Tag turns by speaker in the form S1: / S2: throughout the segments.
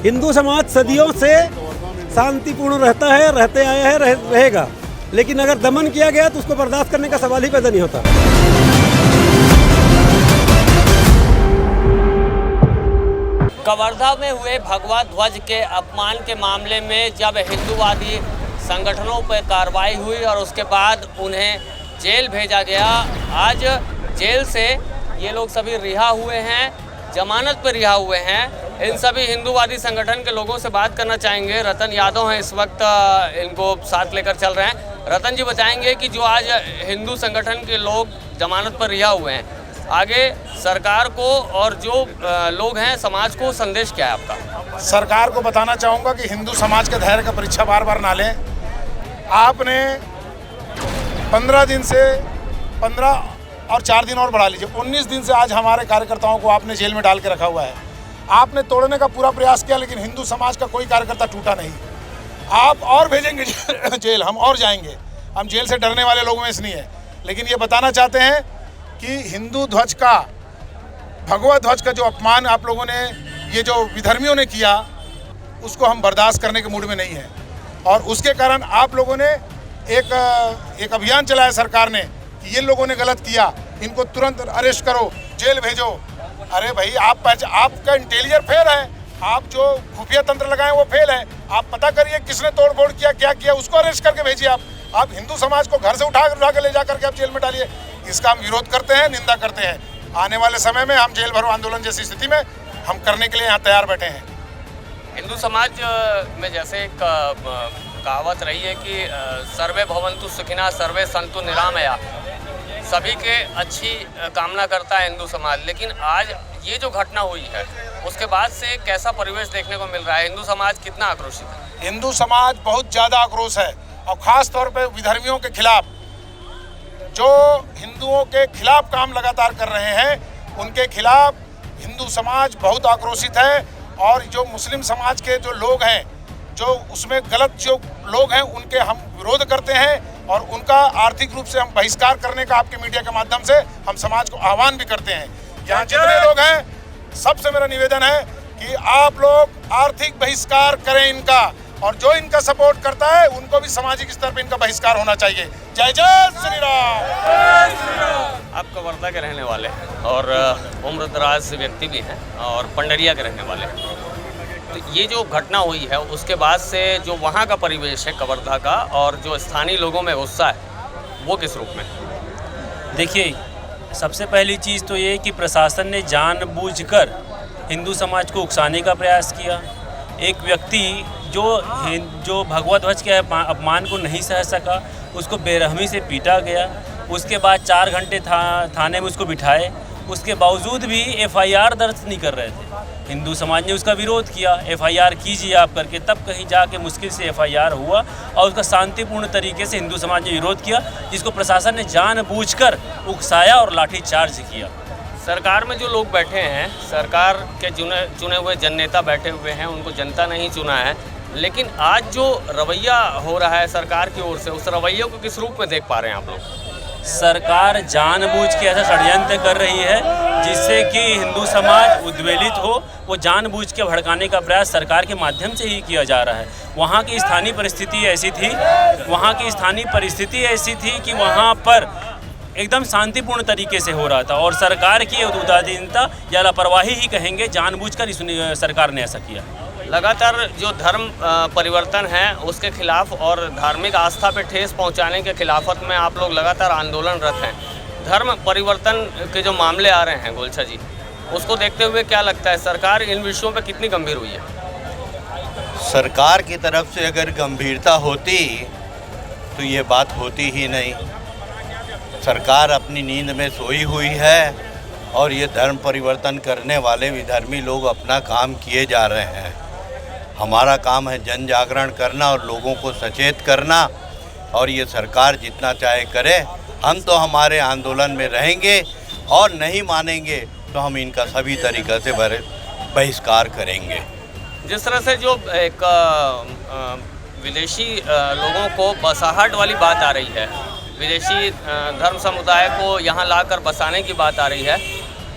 S1: हिंदू समाज सदियों से शांतिपूर्ण रहता है, रहते आया है, रहेगा। लेकिन अगर दमन किया गया तो उसको बर्दाश्त करने का सवाल ही पैदा नहीं होता।
S2: कवर्धा में हुए भगवा ध्वज के अपमान के मामले में जब हिंदूवादी संगठनों पर कार्रवाई हुई और उसके बाद उन्हें जेल भेजा गया, आज जेल से ये लोग सभी रिहा हुए हैं, जमानत पर रिहा हुए हैं। इन सभी हिंदूवादी संगठन के लोगों से बात करना चाहेंगे। रतन यादव हैं इस वक्त, इनको साथ लेकर चल रहे हैं। रतन जी बताएंगे कि जो आज हिंदू संगठन के लोग जमानत पर रिहा हुए हैं, आगे सरकार को और जो लोग हैं समाज को संदेश क्या है आपका?
S3: सरकार को बताना चाहूँगा कि हिंदू समाज के धैर्य का परीक्षा बार बार ना लें। आपने 15 दिन से 15 और 4 दिन और बढ़ा लीजिए, 19 दिन से आज हमारे कार्यकर्ताओं को आपने जेल में डाल के रखा हुआ है। आपने तोड़ने का पूरा प्रयास किया, लेकिन हिंदू समाज का कोई कार्यकर्ता टूटा नहीं। आप और भेजेंगे जेल, हम और जाएंगे। हम जेल से डरने वाले लोगों में से नहीं है। लेकिन ये बताना चाहते हैं कि हिंदू ध्वज का, भगवा ध्वज का जो अपमान आप लोगों ने, ये जो विधर्मियों ने किया, उसको हम बर्दाश्त करने के मूड में नहीं हैं। और उसके कारण आप लोगों ने एक अभियान चलाया सरकार ने कि ये लोगों ने गलत किया, इनको तुरंत अरेस्ट करो, जेल भेजो। अरे भाई, आपका इंटेलिजेंस फेल है, आप जो खुफिया तंत्र लगाए वो फेल है। आप पता करिए किसने तोड़ फोड़ किया, क्या किया, उसको अरेस्ट करके भेजिए। आप हिंदू समाज को घर से उठा के ले जा करके आप जेल में डालिए। इसका हम विरोध करते हैं, निंदा करते हैं। आने वाले समय में हम जेल भरो आंदोलन जैसी स्थिति में हम करने के लिए यहाँ तैयार बैठे हैं।
S2: हिंदू समाज में जैसे एक कहावत रही है कि सर्वे भवन्तु सुखिनः सर्वे सन्तु निरामया, सभी के अच्छी कामना करता है हिंदू समाज। लेकिन आज ये जो घटना हुई है उसके बाद से कैसा परिवेश देखने को मिल रहा है? हिंदू समाज कितना आक्रोशित है?
S3: हिंदू समाज बहुत ज़्यादा आक्रोश है, और ख़ास तौर पे विधर्मियों के खिलाफ, जो हिंदुओं के खिलाफ काम लगातार कर रहे हैं, उनके खिलाफ हिंदू समाज बहुत आक्रोशित है। और जो मुस्लिम समाज के जो लोग हैं, जो उसमें गलत जो लोग हैं, उनके हम विरोध करते हैं और उनका आर्थिक रूप से हम बहिष्कार करने का आपके मीडिया के माध्यम से हम समाज को आह्वान भी करते हैं। यहाँ जितने लोग हैं, सबसे मेरा निवेदन है कि आप लोग आर्थिक बहिष्कार करें इनका, और जो इनका सपोर्ट करता है उनको भी सामाजिक स्तर पर इनका बहिष्कार होना चाहिए। जय जय श्री राम।
S2: आप कवर्धा के रहने वाले हैं और उम्रदराज व्यक्ति भी हैं और पंडरिया के रहने वाले हैं, तो ये जो घटना हुई है उसके बाद से जो वहाँ का परिवेश है कवर्धा का, और जो स्थानीय लोगों में गुस्सा है, वो किस रूप में?
S4: देखिए, सबसे पहली चीज़ तो ये कि प्रशासन ने जानबूझकर हिंदू समाज को उकसाने का प्रयास किया। एक व्यक्ति जो भगवा ध्वज के अपमान को नहीं सह सका, उसको बेरहमी से पीटा गया। उसके बाद 4 घंटे थाने में उसको बिठाए, उसके बावजूद भी एफआईआर दर्ज नहीं कर रहे थे। हिंदू समाज ने उसका विरोध किया, एफआईआर कीजिए आप करके, तब कहीं जाके मुश्किल से एफआईआर हुआ और उसका शांतिपूर्ण तरीके से हिंदू समाज ने विरोध किया, जिसको प्रशासन ने जानबूझकर उकसाया और लाठीचार्ज किया।
S2: सरकार में जो लोग बैठे हैं, सरकार के चुने हुए जननेता बैठे हुए हैं, उनको जनता नहीं चुना है, लेकिन आज जो रवैया हो रहा है सरकार की ओर से, उस रवैये को किस रूप में देख पा रहे हैं आप लोग?
S4: सरकार जानबूझ के ऐसा षड्यंत्र कर रही है जिससे कि हिंदू समाज उद्वेलित हो। वो जानबूझ के भड़काने का प्रयास सरकार के माध्यम से ही किया जा रहा है। वहाँ की स्थानीय परिस्थिति ऐसी थी कि वहाँ पर एकदम शांतिपूर्ण तरीके से हो रहा था, और सरकार की उदासीनता या लापरवाही ही कहेंगे, जानबूझकर इस सरकार ने ऐसा किया।
S2: लगातार जो धर्म परिवर्तन है उसके खिलाफ और धार्मिक आस्था पे ठेस पहुंचाने के खिलाफत में आप लोग लगातार आंदोलनरत हैं। धर्म परिवर्तन के जो मामले आ रहे हैं गोलछा जी, उसको देखते हुए क्या लगता है सरकार इन विषयों पे कितनी गंभीर हुई है?
S5: सरकार की तरफ से अगर गंभीरता होती तो ये बात होती ही नहीं। सरकार अपनी नींद में सोई हुई है और ये धर्म परिवर्तन करने वाले विधर्मी लोग अपना काम किए जा रहे हैं। हमारा काम है जन जागरण करना और लोगों को सचेत करना, और ये सरकार जितना चाहे करे। हम तो हमारे आंदोलन में रहेंगे और नहीं मानेंगे तो हम इनका सभी तरीक़े से बहिष्कार करेंगे।
S2: जिस तरह से जो एक विदेशी लोगों को बसाहट वाली बात आ रही है, विदेशी धर्म समुदाय को यहाँ लाकर बसाने की बात आ रही है,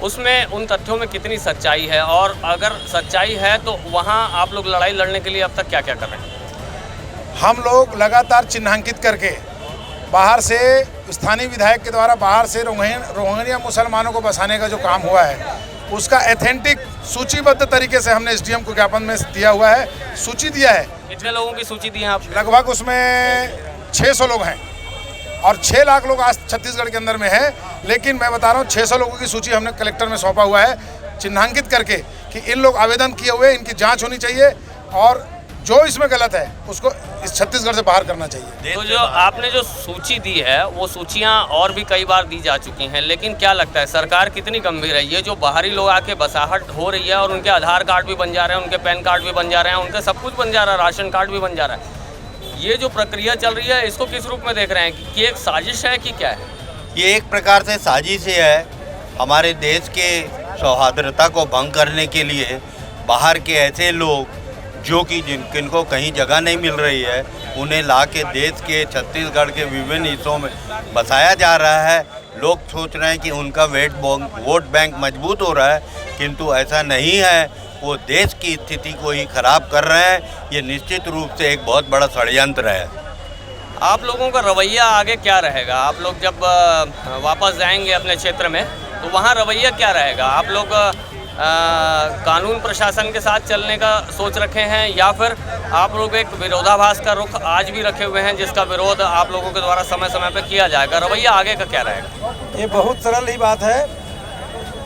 S2: उसमें उन तथ्यों में कितनी सच्चाई है, और अगर सच्चाई है तो वहाँ आप लोग लड़ाई लड़ने के लिए अब तक क्या क्या कर रहे हैं?
S3: हम लोग लगातार चिन्हांकित करके बाहर से स्थानीय विधायक के द्वारा बाहर से रोहिंग्या मुसलमानों को बसाने का जो काम हुआ है उसका एथेंटिक सूचीबद्ध तरीके से हमने एसडीएम को ज्ञापन में दिया हुआ है, सूची दिया है।
S2: कितने लोगों की सूची दी है आप?
S3: लगभग उसमें 600 लोग हैं और 6 लाख लोग आज छत्तीसगढ़ के अंदर में है। लेकिन मैं बता रहा हूँ 600 लोगों की सूची हमने कलेक्टर में सौंपा हुआ है, चिन्हांकित करके कि इन लोग आवेदन किए हुए, इनकी जांच होनी चाहिए और जो इसमें गलत है उसको इस छत्तीसगढ़ से बाहर करना चाहिए।
S2: तो जो आपने जो सूची दी है वो सूचियां और भी कई बार दी जा चुकी हैं, लेकिन क्या लगता है सरकार कितनी गंभीर है? ये जो बाहरी लोग आके बसाहट हो रही है और उनके आधार कार्ड भी बन जा रहे हैं, उनके पैन कार्ड भी बन जा रहे हैं, उनके सब कुछ बन जा रहा है, राशन कार्ड भी बन जा रहा है, ये जो प्रक्रिया चल रही है इसको किस रूप में देख रहे हैं कि एक साजिश है कि क्या है?
S5: ये एक प्रकार से साजिश ही है। हमारे देश के सौहार्दता को भंग करने के लिए बाहर के ऐसे लोग जो कि जिनको कहीं जगह नहीं मिल रही है उन्हें ला के देश के छत्तीसगढ़ के विभिन्न हिस्सों में बसाया जा रहा है। लोग सोच रहे हैं कि उनका वोट बैंक मजबूत हो रहा है, किंतु ऐसा नहीं है। वो देश की स्थिति को ही खराब कर रहे हैं। ये निश्चित रूप से एक बहुत बड़ा षड्यंत्र है।
S2: आप लोगों का रवैया आगे क्या रहेगा? आप लोग जब वापस जाएंगे अपने क्षेत्र में तो वहाँ रवैया क्या रहेगा? आप लोग कानून प्रशासन के साथ चलने का सोच रखे हैं या फिर आप लोग एक विरोधाभास का रुख आज भी रखे हुए हैं जिसका विरोध आप लोगों के द्वारा समय समय पर किया जाएगा? रवैया आगे का क्या रहेगा?
S1: ये बहुत सरल ही बात है।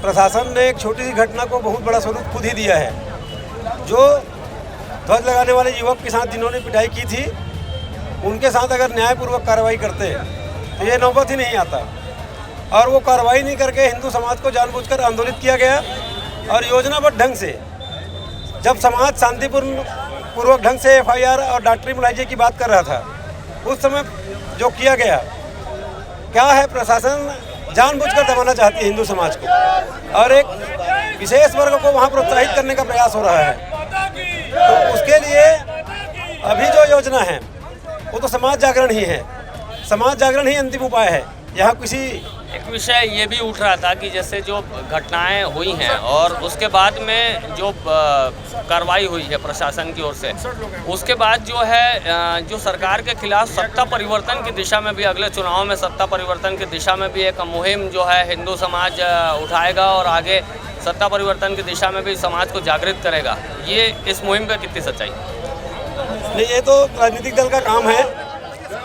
S1: प्रशासन ने एक छोटी सी घटना को बहुत बड़ा स्वरूप खुद ही दिया है। जो ध्वज लगाने वाले युवक के साथ जिन्होंने पिटाई की थी उनके साथ अगर न्यायपूर्वक कार्रवाई करते तो ये नौबत ही नहीं आता, और वो कार्रवाई नहीं करके हिंदू समाज को जानबूझकर आंदोलित किया गया। और योजनाबद्ध ढंग से जब समाज शांतिपूर्वक ढंग से एफआईआर और डॉक्टरी मुलाजे की बात कर रहा था उस समय जो किया गया, क्या है प्रशासन जानबूझकर दबाना चाहती है हिंदू समाज को और एक विशेष वर्ग को वहाँ प्रोत्साहित करने का प्रयास हो रहा है। तो उसके लिए अभी जो योजना है वो तो समाज जागरण ही है। समाज जागरण ही अंतिम उपाय है। यहाँ किसी
S2: एक विषय ये भी उठ रहा था कि जैसे जो घटनाएं हुई हैं और उसके बाद में जो कार्रवाई हुई है प्रशासन की ओर से, उसके बाद जो है जो सरकार के खिलाफ सत्ता परिवर्तन की दिशा में भी अगले चुनाव में सत्ता परिवर्तन की दिशा में भी एक मुहिम जो है हिंदू समाज उठाएगा और आगे सत्ता परिवर्तन की दिशा में भी समाज को जागृत करेगा। ये इस मुहिम पर कितनी सच्चाई?
S1: नहीं, ये तो राजनीतिक दल का काम है।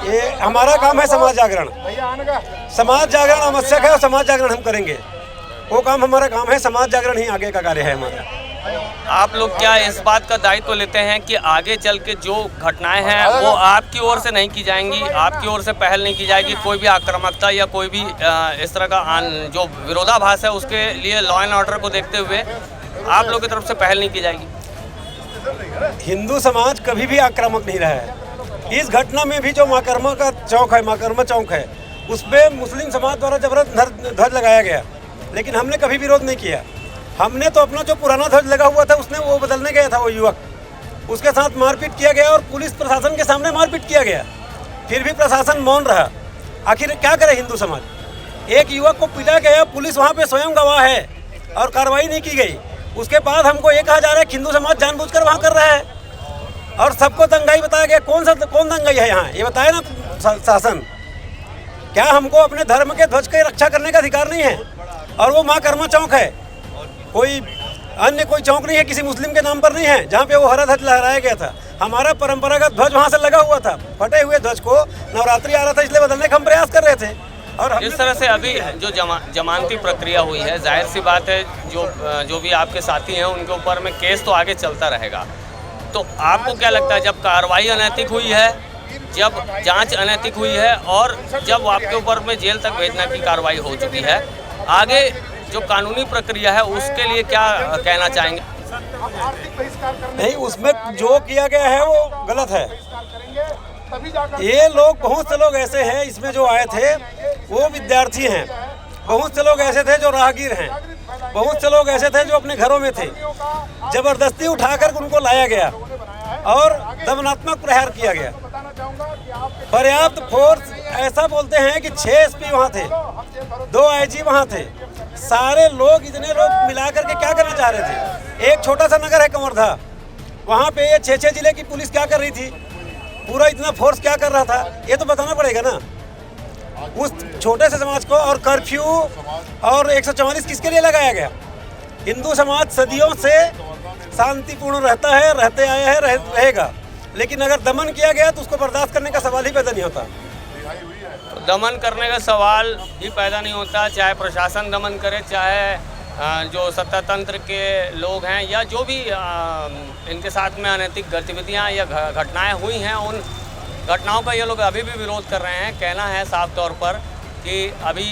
S1: ये हमारा काम है समाज जागरण। समाज जागरण आवश्यक है और समाज जागरण हम करेंगे। वो काम हमारा काम है, समाज जागरण ही आगे का कार्य है हमारा।
S2: आप लोग क्या इस बात का दायित्व लेते हैं कि आगे चल के जो घटनाएं हैं वो आपकी ओर से नहीं की जाएंगी, आपकी ओर से पहल नहीं की जाएगी? कोई भी आक्रामकता या कोई भी इस तरह का जो विरोधाभास है उसके लिए लॉ एंड ऑर्डर को देखते हुए आप लोगों की तरफ से पहल नहीं की जाएगी?
S1: हिंदू समाज कभी भी आक्रामक नहीं रहा है। इस घटना में भी जो माकर्मा का चौक है, माकर्मा चौक है, उसमें मुस्लिम समाज द्वारा जबरदस्त ध्वज लगाया गया, लेकिन हमने कभी विरोध नहीं किया। हमने तो अपना जो पुराना ध्वज लगा हुआ था उसने वो बदलने गया था वो युवक, उसके साथ मारपीट किया गया और पुलिस प्रशासन के सामने मारपीट किया गया, फिर भी प्रशासन मौन रहा। आखिर क्या करे हिंदू समाज? एक युवक को पीटा गया, पुलिस वहाँ पे स्वयं गवाह है और कार्रवाई नहीं की गई। उसके बाद हमको ये कहा जा रहा है कि हिंदू समाज जानबूझकर वहाँ कर रहा है और सबको दंगाई बताया गया। कौन दंगाई है यहाँ? ये बताए ना शासन। क्या हमको अपने धर्म के ध्वज की रक्षा करने का अधिकार नहीं है? और वो माँ कर्मा चौक है, कोई अन्य कोई चौक नहीं है, किसी मुस्लिम के नाम पर नहीं है जहाँ पे वो हरा ध्वज लहराया गया था। हमारा परंपरागत ध्वज वहाँ से लगा हुआ था। फटे हुए ध्वज को नवरात्रि आ रहा था इसलिए बदलने का हम प्रयास कर रहे थे। और
S2: इस तरह से अभी जो जमानती प्रक्रिया हुई है, जाहिर सी बात है जो भी आपके साथी हैं उनके ऊपर में केस तो आगे चलता रहेगा। तो आपको क्या लगता है, जब कार्रवाई अनैतिक हुई है, जब जांच अनैतिक हुई है और जब आपके ऊपर में जेल तक भेजने की कार्रवाई हो चुकी है, आगे जो कानूनी प्रक्रिया है उसके लिए क्या कहना चाहेंगे?
S1: नहीं, उसमें जो किया गया है वो गलत है। ये लोग, बहुत से लोग ऐसे हैं इसमें जो आए थे वो विद्यार्थी हैं, बहुत से लोग ऐसे थे जो राहगीर हैं, बहुत से लोग ऐसे थे जो अपने घरों में थे। जबरदस्ती उठाकर उनको लाया गया और दमनात्मक प्रहार किया गया। पर्याप्त फोर्स ऐसा बोलते हैं कि 6 एसपी वहाँ थे, 2 आईजी वहाँ थे, सारे लोग इतने लोग मिला करके क्या करना चाह रहे थे? एक छोटा सा नगर है कवर्धा, वहाँ पे ये 6 जिले की पुलिस क्या कर रही थी? पूरा इतना फोर्स क्या कर रहा था? ये तो बताना पड़ेगा ना उस छोटे से समाज को। और कर्फ्यू और 144 किसके लिए लगाया गया? हिंदू समाज सदियों से शांतिपूर्ण रहता है, रहते आया है, रहेगा, लेकिन अगर दमन किया गया तो उसको बर्दाश्त करने का सवाल ही पैदा नहीं होता।
S2: तो दमन करने का सवाल ही पैदा नहीं होता, चाहे प्रशासन दमन करे, चाहे जो सत्ता तंत्र के लोग हैं, या जो भी इनके साथ में अनैतिक गतिविधियां या घटनाएं हुई हैं, उन घटनाओं का ये लोग अभी भी विरोध कर रहे हैं। कहना है साफ तौर पर कि अभी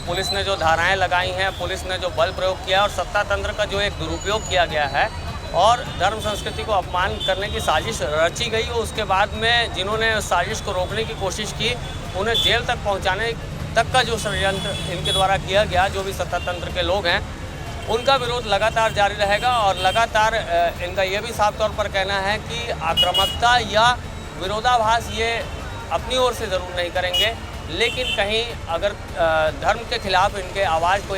S2: पुलिस ने जो धाराएं लगाई हैं, पुलिस ने जो बल प्रयोग किया और सत्ता तंत्र का जो एक दुरुपयोग किया गया है और धर्म संस्कृति को अपमान करने की साजिश रची गई, उसके बाद में जिन्होंने उस साजिश को रोकने की कोशिश की उन्हें जेल तक पहुंचाने तक का जो षड्यंत्र इनके द्वारा किया गया, जो भी सत्ता तंत्र के लोग हैं, उनका विरोध लगातार जारी रहेगा। और लगातार इनका ये भी साफ तौर पर कहना है कि आक्रामकता या विरोधाभास ये अपनी ओर से ज़रूर नहीं करेंगे, लेकिन कहीं अगर धर्म के खिलाफ इनके आवाज़ को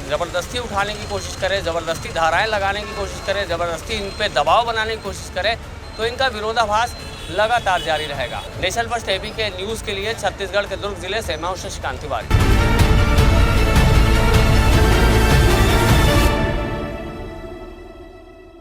S2: ज़बरदस्ती उठाने की कोशिश करे, ज़बरदस्ती धाराएं लगाने की कोशिश करे, ज़बरदस्ती इन पे दबाव बनाने की कोशिश करे, तो इनका विरोधाभास लगातार जारी रहेगा। नेशनल फर्स्ट एबी के न्यूज़ के लिए छत्तीसगढ़ के दुर्ग जिले से मैं शशिकांत तिवारी।